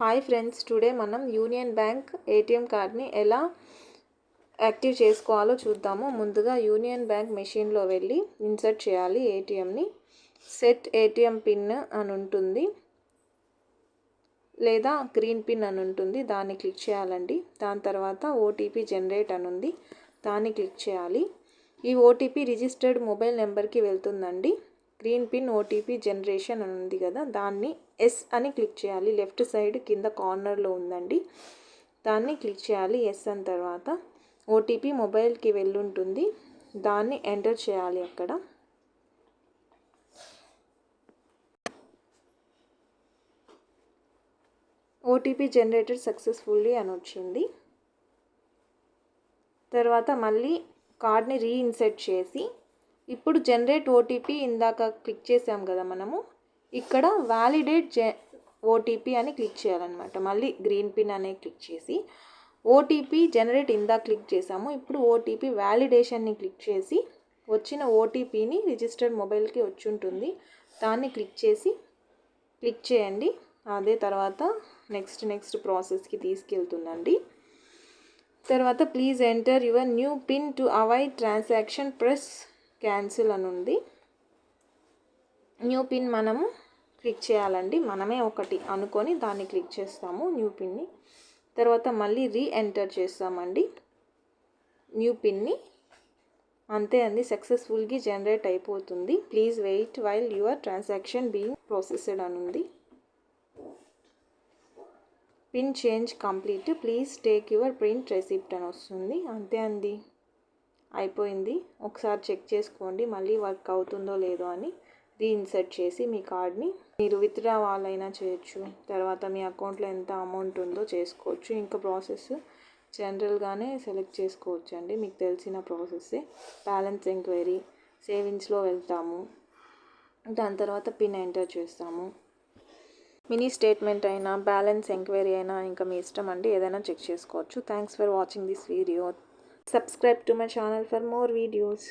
Hi friends, today మనం union bank ATM కార్డ్ని ఎలా యాక్టివ్ చేసుకోవాలో చూద్దాము. ముందుగా యూనియన్ బ్యాంక్ మెషిన్లో వెళ్ళి ఇన్సర్ట్ చేయాలి ఏటీఎంని. సెట్ ఏటీఎం పిన్ అని ఉంటుంది, లేదా గ్రీన్ పిన్ అని ఉంటుంది, దాన్ని క్లిక్ చేయాలండి. దాని తర్వాత ఓటీపీ జనరేట్ అని ఉంది, దాన్ని క్లిక్ చేయాలి. ఈ ఓటీపీ రిజిస్టర్డ్ మొబైల్ నెంబర్కి వెళ్తుందండి. గ్రీన్ పిన్ ఓటీపీ జనరేషన్ అని ఉంది కదా, దాన్ని ఎస్ అని క్లిక్ చేయాలి. లెఫ్ట్ సైడ్ కింద కార్నర్లో ఉందండి, దాన్ని క్లిక్ చేయాలి. ఎస్ అని తర్వాత ఓటీపీ మొబైల్కి వెళ్ళుంటుంది, దాన్ని ఎంటర్ చేయాలి. అక్కడ ఓటీపీ జనరేటెడ్ సక్సెస్ఫుల్లీ అని వచ్చింది. తర్వాత మళ్ళీ కార్డ్ని రీఇన్సర్ట్ చేసి ఇప్పుడు జనరేట్ ఓటీపీ ఇందాక క్లిక్ చేసాం కదా మనము, ఇక్కడ వ్యాలిడేట్ ఓటీపీ అని క్లిక్ చేయాలన్నమాట. మళ్ళీ గ్రీన్ పిన్ అనే క్లిక్ చేసి ఓటీపీ జనరేట్ ఇందాక క్లిక్ చేసాము, ఇప్పుడు ఓటీపీ వ్యాలిడేషన్ని క్లిక్ చేసి వచ్చిన ఓటీపీని రిజిస్టర్డ్ మొబైల్కి వచ్చి ఉంటుంది, దాన్ని క్లిక్ చేయండి. అదే తర్వాత నెక్స్ట్ ప్రాసెస్కి తీసుకెళ్తుందండి. తర్వాత please enter your new pin to avoid transaction, press cancel అని ఉంది. న్యూ పిన్ మనము క్లిక్ చేయాలండి, మనమే ఒకటి అనుకొని దాన్ని క్లిక్ చేస్తాము న్యూ పిన్ని. తర్వాత మళ్ళీ ఎంటర్ చేస్తామండి న్యూ పిన్ని. అంతే అండి, సక్సెస్ఫుల్గా జనరేట్ అయిపోతుంది. Please wait while your transaction being processed అని ఉంది. Pin change complete, please take your print receipt అని వస్తుంది. అంతే అండి, అయిపోయింది. ఒకసారి చెక్ చేసుకోండి మళ్ళీ వర్క్ అవుతుందో లేదో అని. రీఇన్సర్ట్ చేసి మీ కార్డ్ని మీరు విత్డ్రావల్ అయినా చేయొచ్చు, తర్వాత మీ అకౌంట్లో ఎంత అమౌంట్ ఉందో చేసుకోవచ్చు. ఇంకా ప్రాసెస్ జనరల్గానే సెలెక్ట్ చేసుకోవచ్చు అండి, మీకు తెలిసిన ప్రాసెస్సే. బ్యాలెన్స్ ఎంక్వైరీ, సేవింగ్స్లో వెళ్తాము, దాని తర్వాత పిన్ ఎంటర్ చేస్తాము. మినీ స్టేట్మెంట్ అయినా బ్యాలెన్స్ ఎంక్వైరీ అయినా ఇంకా మీ ఇష్టం అండి, ఏదైనా చెక్ చేసుకోవచ్చు. Thanks for watching this video. Subscribe to my channel for more videos.